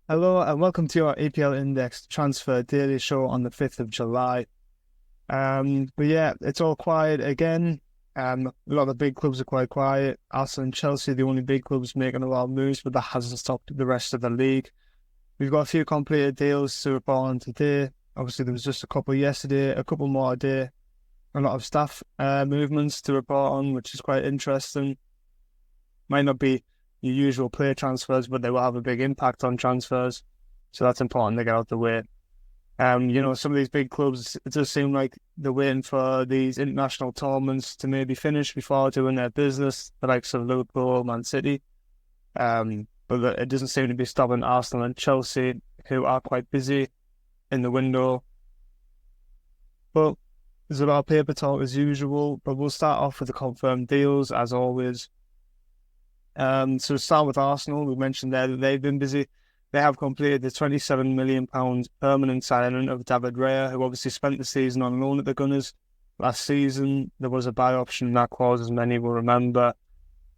Hello and welcome to your APL Index Transfer Daily Show on the 5th of July. But yeah, it's all quiet again. A lot of the big clubs are quite quiet. Arsenal and Chelsea, the only big clubs making a lot of moves, but that hasn't stopped the rest of the league. We've got a few completed deals to report on today. Obviously, there was just a couple yesterday, a couple more today. A lot of staff movements to report on, which is quite interesting. Might not be your usual player transfers, but they will have a big impact on transfers. So that's important to get out the way. Some of these big clubs, it does seem like they're waiting for these international tournaments to maybe finish before doing their business, the likes of Liverpool, Man City. But it doesn't seem to be stopping Arsenal and Chelsea, who are quite busy in the window. But there's a lot of paper talk as usual, but we'll start off with the confirmed deals as always. So start with Arsenal. We mentioned there that they've been busy. They have completed the £27 million permanent signing of David Raya, who obviously spent the season on loan at the Gunners. Last season, there was a buy option in that clause, as many will remember.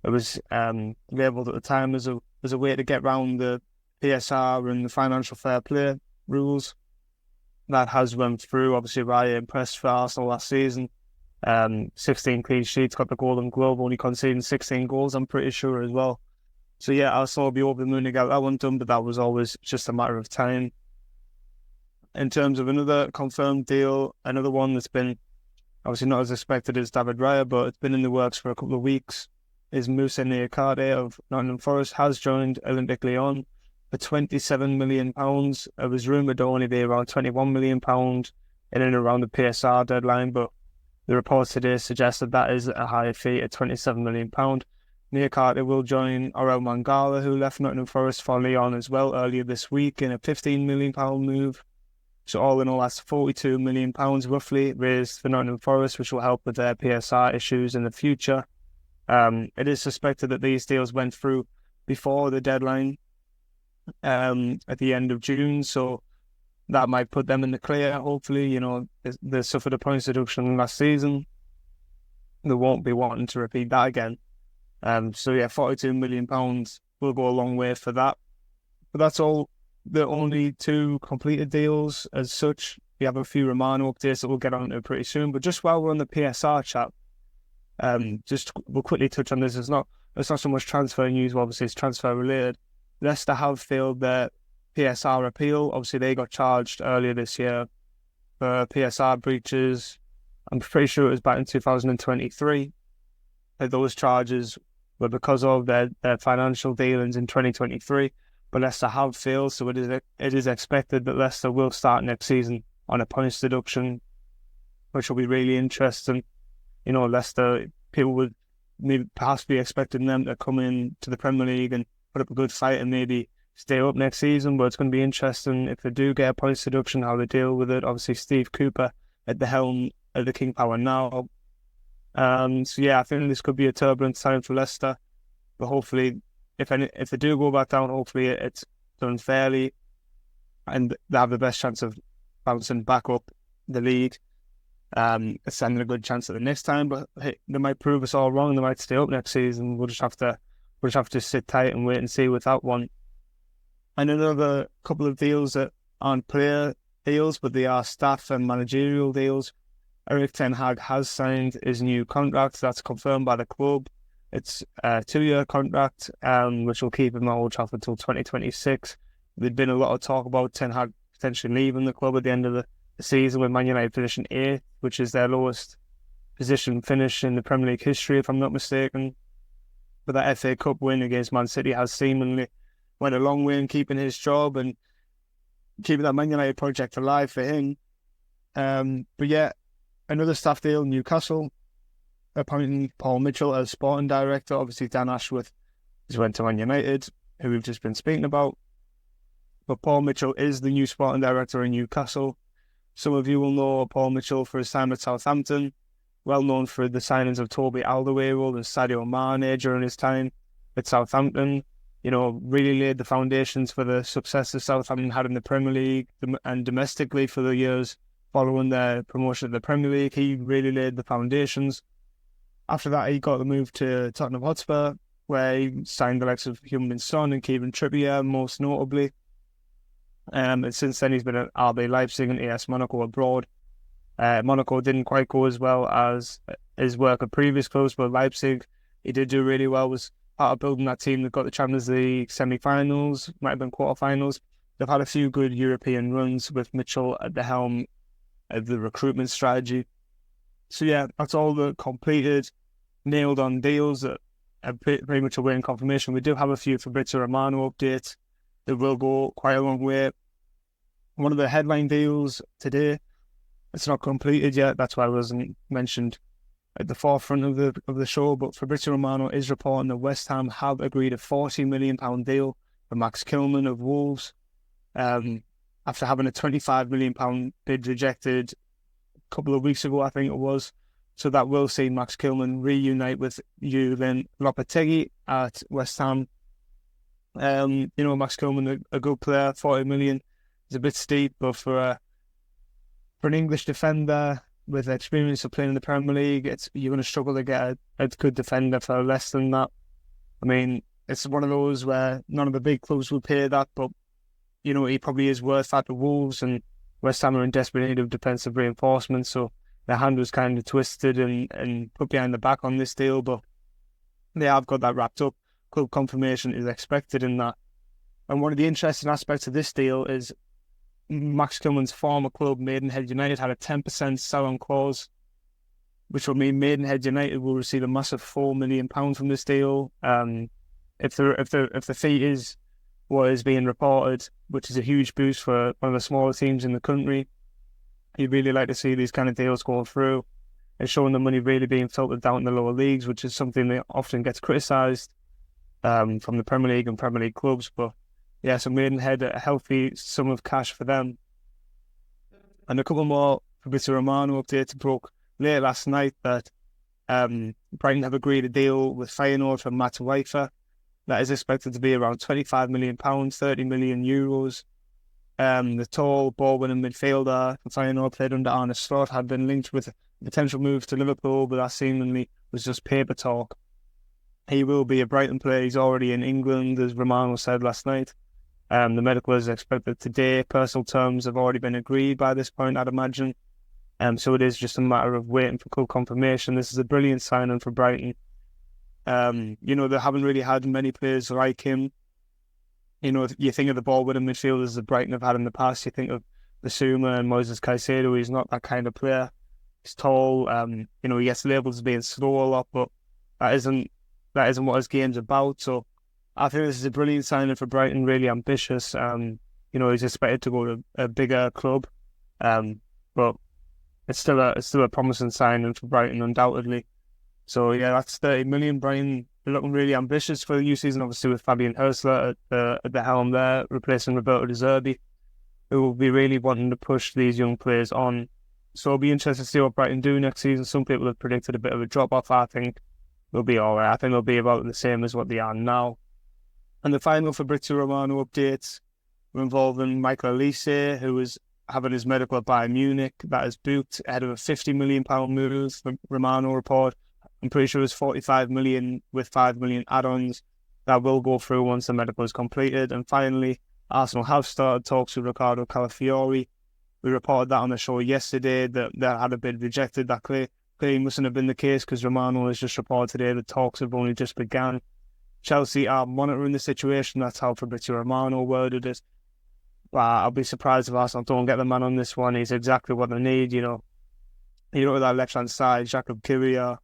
It was labelled at the time as a way to get around the PSR and the financial fair play rules. That has run through. Obviously, Raya impressed for Arsenal last season. 16 clean sheets, got the Golden Glove, only conceding 16 goals, I'm pretty sure as well. So yeah, Arsenal will be over the moon to get that one done, but that was always just a matter of time. In terms of another confirmed deal, another one that's been obviously not as expected as David Raya, but it's been in the works for a couple of weeks, is Moussa Niakhaté of Nottingham Forest has joined Olympique Lyon for £27 million. It was rumoured to only be around £21 million in and around the PSR deadline, but the reports today suggested that is a higher fee at £27 million. Niakhaté will join Aurel Mangala, who left Nottingham Forest for Lyon as well earlier this week in a £15 million move. So all in all, that's £42 million roughly raised for Nottingham Forest, which will help with their PSR issues in the future. It is suspected that these deals went through before the deadline at the end of June, so that might put them in the clear, hopefully. They suffered a points deduction last season. They won't be wanting to repeat that again. So yeah, £42 million will go a long way for that. But that's all, the only two completed deals as such. We have a few Romano updates that we'll get on to pretty soon. But just while we're on the PSR chat, we'll quickly touch on this. It's not so much transfer news, obviously it's transfer related. Leicester have failed their PSR appeal. Obviously, they got charged earlier this year for PSR breaches. I'm pretty sure it was back in 2023. Those charges were because of their financial dealings in 2023. But Leicester have failed, so it is expected that Leicester will start next season on a points deduction, which will be really interesting. Leicester, people would maybe perhaps be expecting them to come in to the Premier League and put up a good fight and maybe stay up next season, but it's going to be interesting if they do get a points deduction, how they deal with it. Obviously, Steve Cooper at the helm of the King Power now. So yeah, I think this could be a turbulent time for Leicester, but hopefully, if they do go back down, hopefully it's done fairly, and they have the best chance of bouncing back up the league. Standing a good chance at the next time, but hey, they might prove us all wrong. They might stay up next season. We'll just have to sit tight and wait and see with that one. And another couple of deals that aren't player deals, but they are staff and managerial deals. Erik ten Hag has signed his new contract. That's confirmed by the club. It's a 2-year contract, which will keep him at Old Trafford until 2026. There'd been a lot of talk about ten Hag potentially leaving the club at the end of the season, with Man United finishing 8th, which is their lowest position finish in the Premier League history, if I'm not mistaken. But that FA Cup win against Man City has seemingly went a long way in keeping his job and keeping that Man United project alive for him. But yeah, another staff deal, Newcastle, appointing Paul Mitchell as sporting director. Obviously, Dan Ashworth has went to Man United, who we've just been speaking about. But Paul Mitchell is the new sporting director in Newcastle. Some of you will know Paul Mitchell for his time at Southampton, well known for the signings of Toby Alderweireld and Sadio Mane during his time at Southampton. Really laid the foundations for the success that Southampton had in the Premier League and domestically for the years following their promotion to the Premier League. He really laid the foundations. After that, he got the move to Tottenham Hotspur, where he signed the likes of Heung-min Son and Kieran Trippier, most notably. And since then, he's been at RB Leipzig and AS Monaco abroad. Monaco didn't quite go as well as his work at previous clubs, but Leipzig, he did do really well, was part of building that team that got the Champions League semi-finals, might have been quarter-finals. They've had a few good European runs with Mitchell at the helm of the recruitment strategy. So yeah, that's all the completed, nailed-on deals that are pretty much awaiting confirmation. We do have a few Fabrizio Romano updates that will go quite a long way. One of the headline deals today, it's not completed yet, that's why it wasn't mentioned at the forefront of the show, but Fabrizio Romano is reporting that West Ham have agreed a £40 million deal for Max Kilman of Wolves, after having a £25 million bid rejected a couple of weeks ago, I think it was. So that will see Max Kilman reunite with Julian Lopetegui at West Ham. Max Kilman, a good player, 40 million is a bit steep, but for an English defender with experience of playing in the Premier League, you're going to struggle to get a good defender for less than that. I mean, it's one of those where none of the big clubs will pay that, but he probably is worth that to Wolves, and West Ham are in desperate need of defensive reinforcement, so their hand was kind of twisted and put behind the back on this deal, but they have got that wrapped up. Club confirmation is expected in that. And one of the interesting aspects of this deal is Max Kilman's former club, Maidenhead United, had a 10% sell-on clause, which will mean Maidenhead United will receive a massive £4 million from this deal. If the fee is what is being reported, which is a huge boost for one of the smaller teams in the country, you'd really like to see these kind of deals going through and showing the money really being filtered down in the lower leagues, which is something that often gets criticised from the Premier League and Premier League clubs. But yeah, so Maidenhead, a healthy sum of cash for them. And a couple more Fabrizio Romano updates broke late last night that Brighton have agreed a deal with Feyenoord for Matt Weifer. That is expected to be around £25 million, 30 million euros. The tall ball-winning midfielder from Feyenoord, played under Arne Slot, had been linked with a potential move to Liverpool, but that seemingly was just paper talk. He will be a Brighton player. He's already in England, as Romano said last night. The medical is expected today. Personal terms have already been agreed by this point, I'd imagine. So it is just a matter of waiting for club confirmation. This is a brilliant signing for Brighton. They haven't really had many players like him. You think of the ball-winning midfielders that Brighton have had in the past. You think of Basuma and Moises Caicedo. He's not that kind of player. He's tall. He gets labelled as being slow a lot, but that isn't what his game's about. So I think this is a brilliant signing for Brighton, really ambitious. He's expected to go to a bigger club, but it's still a promising signing for Brighton, undoubtedly. So yeah, that's 30 million. Brighton are looking really ambitious for the new season, obviously with Fabian Hurstler at the helm there, replacing Roberto De Zerbi, who will be really wanting to push these young players on. So it'll be interesting to see what Brighton do next season. Some people have predicted a bit of a drop-off. I think they'll be all right. I think they'll be about the same as what they are now. And the final Fabrizio Romano updates were involving Michael Olise, who was having his medical at Bayern Munich. That is booked ahead of a £50 million move, the Romano report. I'm pretty sure it's 45 million with 5 million add-ons. That will go through once the medical is completed. And finally, Arsenal have started talks with Ricardo Calafiori. We reported that on the show yesterday, that they had a bid rejected. That clearly mustn't have been the case, because Romano has just reported today that talks have only just begun. Chelsea are monitoring the situation. That's how Fabrizio Romano worded it. But I'll be surprised if Arsenal don't get the man on this one. He's exactly what they need, that left-hand side, Jakub Kiwior,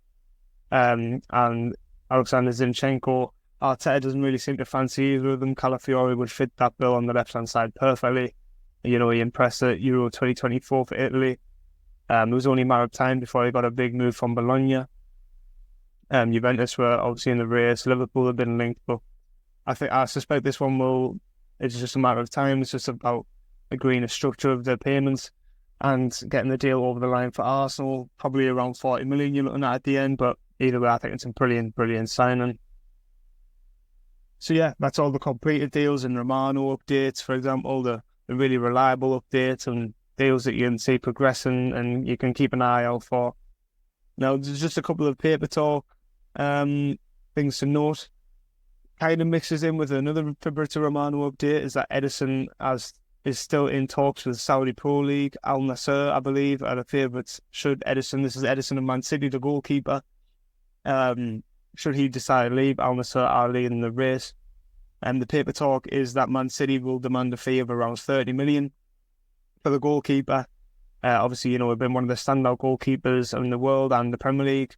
and Alexander Zinchenko. Arteta doesn't really seem to fancy either of them. Calafiori would fit that bill on the left-hand side perfectly. He impressed at Euro 2024 for Italy. It was only a matter of time before he got a big move from Bologna. Juventus were obviously in the race. Liverpool have been linked, but I suspect this one it's just a matter of time. It's just about agreeing a structure of their payments and getting the deal over the line for Arsenal. Probably around 40 million you're looking at the end, but either way, I think it's a brilliant, brilliant signing. So yeah, that's all the completed deals and Romano updates, for example, the really reliable updates and deals that you can see progressing and you can keep an eye out for. Now, there's just a couple of paper talk things to note. Kind of mixes in with another Fabrizio Romano update, is that Edison has is still in talks with Saudi Pro League. Al Nassr, I believe, are the favourites. Should Edison, this is Edison of Man City, the goalkeeper, should he decide to leave, Al Nassr are leading the race. And the paper talk is that Man City will demand a fee of around 30 million for the goalkeeper. Obviously, you know, we've been one of the standout goalkeepers in the world and the Premier League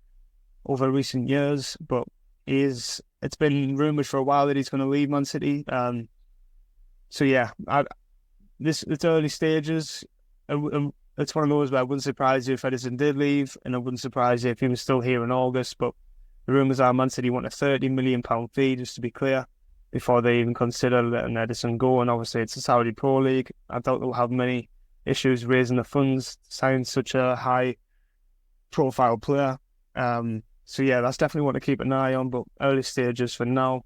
over recent years, but it's been rumoured for a while that he's going to leave Man City. So yeah, it's early stages. It's one of those where I wouldn't surprise you if Edison did leave, and I wouldn't surprise you if he was still here in August. But the rumours are Man City want a £30 million fee, just to be clear, before they even consider letting Edison go. And obviously, it's a Saudi Pro League. I doubt they'll have many issues raising the funds to sign such a high-profile player. So yeah, that's definitely one to keep an eye on. But early stages for now.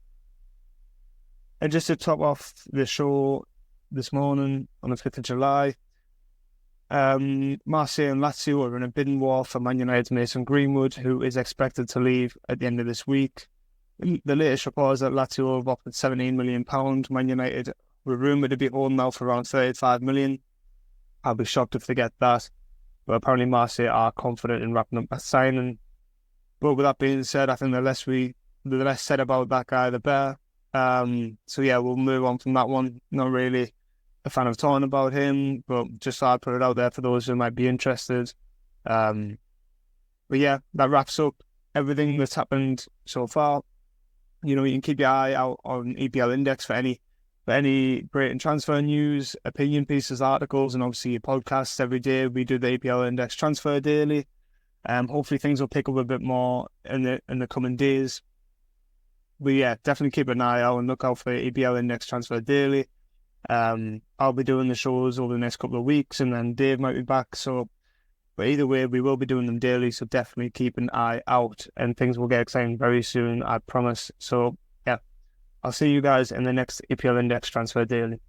And just to top off the show this morning on the 5th of July, Marseille and Lazio are in a bidding war for Man United's Mason Greenwood, who is expected to leave at the end of this week. The latest report is that Lazio have offered £17 million. Man United were rumoured to be holding out for around £35 million. I'll be shocked if they get that. But apparently Marseille are confident in wrapping up that signing. But with that being said, I think the less said about that guy, the better. So yeah, we'll move on from that one. Not really a fan of talking about him, but just thought I'd put it out there for those who might be interested. But yeah, that wraps up everything that's happened so far. You know, you can keep your eye out on EPL Index for any great and transfer news, opinion pieces, articles, and obviously your podcasts every day. We do the EPL Index Transfer Daily. Hopefully things will pick up a bit more in the coming days. But yeah, definitely keep an eye out and look out for EPL Index Transfer Daily. I'll be doing the shows over the next couple of weeks, and then Dave might be back. But either way, we will be doing them daily, so definitely keep an eye out, and things will get exciting very soon, I promise. So yeah, I'll see you guys in the next EPL Index Transfer Daily.